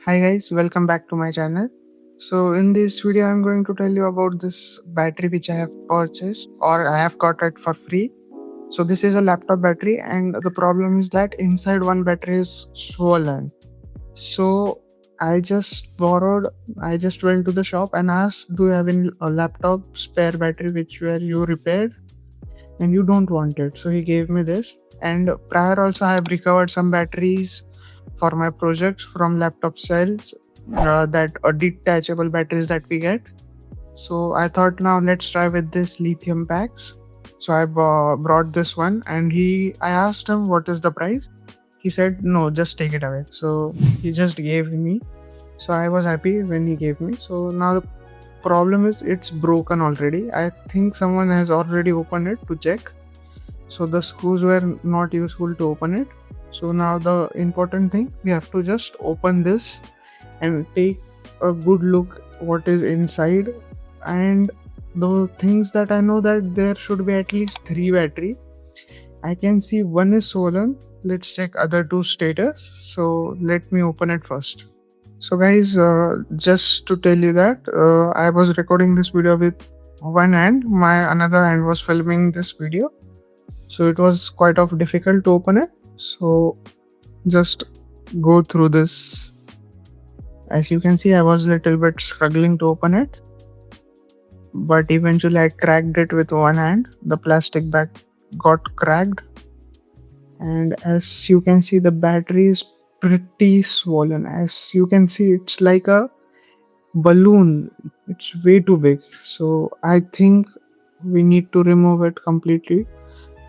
Hi guys, welcome back to my channel. So in this video I'm going to tell you about this battery which I have purchased or I have got it for free. So this is a laptop battery and the problem is that inside one battery is swollen. So I just went to the shop and asked, do you have any a laptop spare battery which were you repaired and you don't want it? So he gave me this, and prior also I have recovered some batteries for my projects from laptop cells, that detachable batteries that we get. So I thought now let's try with this lithium packs. So I brought this one, and I asked him what is the price. He said no, just take it away. So he just gave me. So I was happy when he gave me. So now the problem is it's broken already. I think someone has already opened it to check. So the screws were not useful to open it. So now the important thing, we have to just open this and take a good look what is inside. And the things that I know, that there should be at least 3 battery. I can see one is swollen. Let's check other two status. So let me open it first. So guys, just to tell you that I was recording this video with one hand, my another hand was filming this video, so it was quite of difficult to open it. So just go through this. As you can see, I was a little bit struggling to open it, but eventually I cracked it with one hand. The plastic bag got cracked, and as you can see, the battery is pretty swollen. As you can see, it's like a balloon. It's way too big. So I think we need to remove it completely.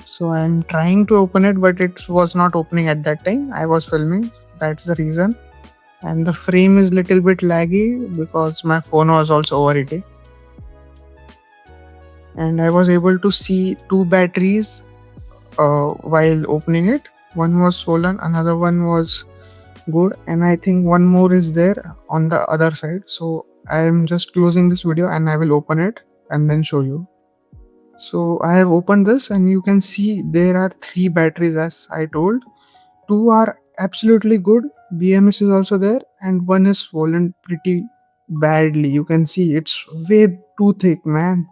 So I'm trying to open it, but it was not opening at that time. I was filming. That's the reason. And the frame is little bit laggy because my phone was also overheating. And I was able to see two batteries while opening it. One was swollen, another one was good, and I think one more is there on the other side. So I am just closing this video and I will open it and then show you. So I have opened this, and you can see there are 3 batteries as I told. 2 are absolutely good, BMS is also there, and one is swollen pretty badly. You can see it's way too thick, man.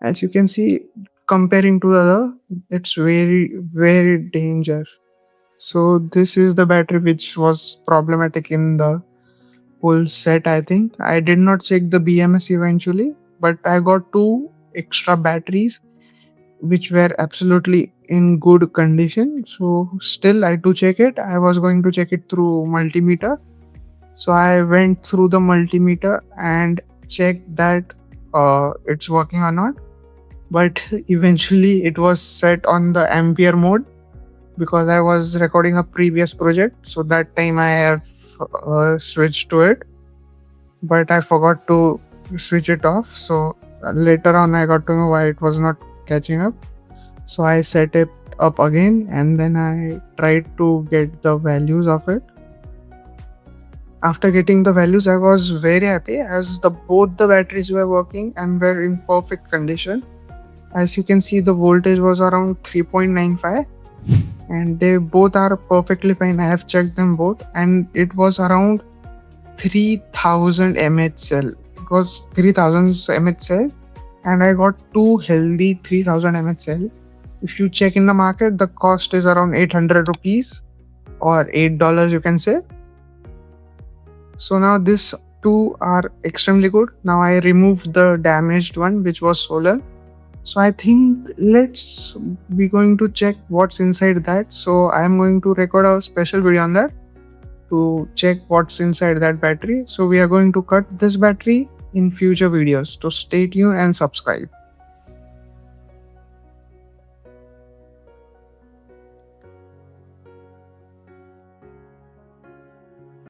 As you can see, comparing to the other, it's very danger. So this is the battery which was problematic in the whole set. I think I did not check the BMS eventually, but I got 2 extra batteries which were absolutely in good condition. So still I had to check it. I was going to check it through multimeter. So I went through the multimeter and checked that it's working or not. But eventually it was set on the ampere mode because I was recording a previous project. So that time I have switched to it, but I forgot to switch it off. So later on I got to know why it was not catching up. So I set it up again, and then I tried to get the values of it. After getting the values, I was very happy as both the batteries were working and were in perfect condition. As you can see, the voltage was around 3.95 and they both are perfectly fine. I have checked them both, and it was around 3000 mAh cell. It was 3000 mAh cell, and I got 2 healthy 3000 mAh cell. If you check in the market, the cost is around 800 rupees or $8, you can say. So now these 2 are extremely good. Now I removed the damaged one which was solar. So I think let's be going to check what's inside that. So I'm going to record a special video on that to check what's inside that battery. So we are going to cut this battery in future videos. So stay tuned and subscribe.